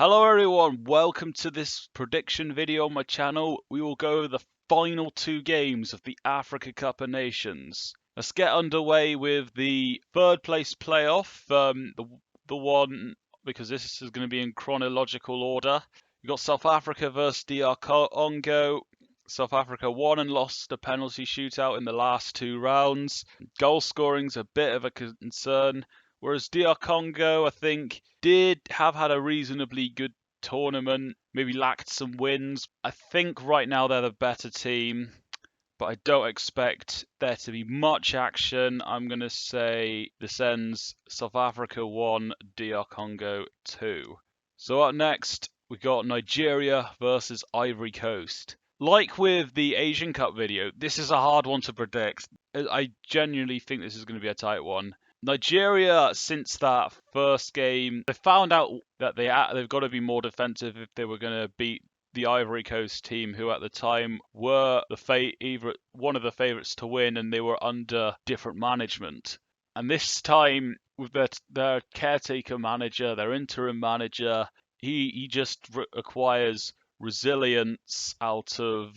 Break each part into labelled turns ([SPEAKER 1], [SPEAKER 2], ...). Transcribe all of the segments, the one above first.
[SPEAKER 1] Hello everyone, welcome to this prediction video on my channel. We will go over the final two games of the Africa Cup of Nations. Let's get underway with the third place playoff, the one, because this is going to be in chronological order. We've got South Africa versus DR Congo. South Africa won and lost a penalty shootout in the last two rounds. Goal scoring's a bit of a concern. Whereas DR Congo, I think, did have had a reasonably good tournament, maybe lacked some wins. I think right now they're the better team, but I don't expect there to be much action. I'm going to say this ends South Africa 1, DR Congo 2. So up next, we got Nigeria versus Ivory Coast. Like with the Asian Cup video, this is a hard one to predict. I genuinely think this is going to be a tight one. Nigeria, since that first game, they found out that they've got to be more defensive if they were going to beat the Ivory Coast team, who at the time were one of the favourites to win, and they were under different management. And this time, with their caretaker manager, their interim manager, he just acquires resilience out of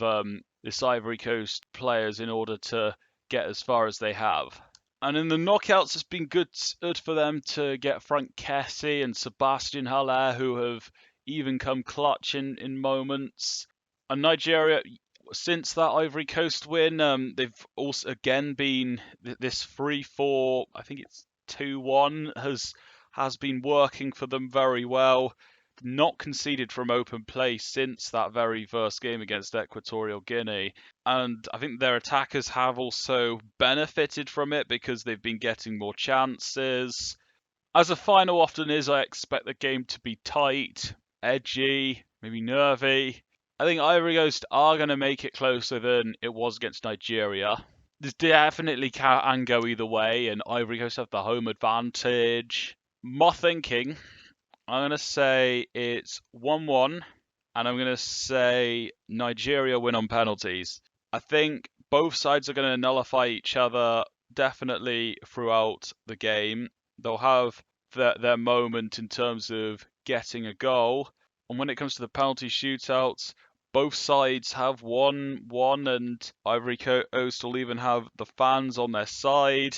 [SPEAKER 1] this Ivory Coast players in order to get as far as they have. And in the knockouts, it's been good for them to get Franck Kessie and Sebastian Haller, who have even come clutch in moments. And Nigeria, since that Ivory Coast win, they've also again been this 3-4, I think it's 2-1, has been working for them very well. Not conceded from open play since that very first game against Equatorial Guinea. And I think their attackers have also benefited from it because they've been getting more chances. As a final often is, I expect the game to be tight, edgy, maybe nervy. I think Ivory Coast are going to make it closer than it was against Nigeria. This definitely can go either way, and Ivory Coast have the home advantage. My thinking, I'm going to say it's 1-1, and I'm going to say Nigeria win on penalties. I think both sides are going to nullify each other definitely throughout the game. They'll have their moment in terms of getting a goal. And when it comes to the penalty shootouts, both sides have won, and Ivory Coast will even have the fans on their side.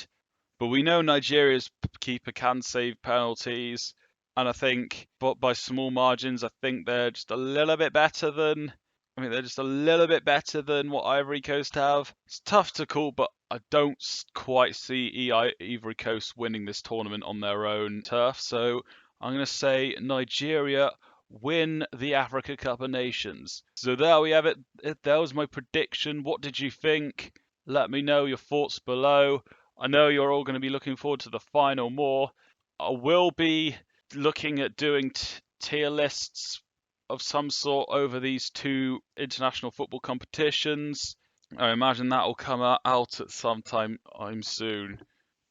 [SPEAKER 1] But we know Nigeria's keeper can save penalties. And I think, but by small margins, I think they're just a little bit better than. I mean, they're just a little bit better than what Ivory Coast have. It's tough to call, but I don't quite see Ivory Coast winning this tournament on their own turf. So I'm going to say Nigeria win the Africa Cup of Nations. So there we have it. That was my prediction. What did you think? Let me know your thoughts below. I know you're all going to be looking forward to the final more. I will be looking at doing tier lists of some sort over these two international football competitions. I imagine that will come out at some time soon.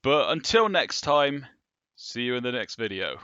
[SPEAKER 1] But until next time, see you in the next video.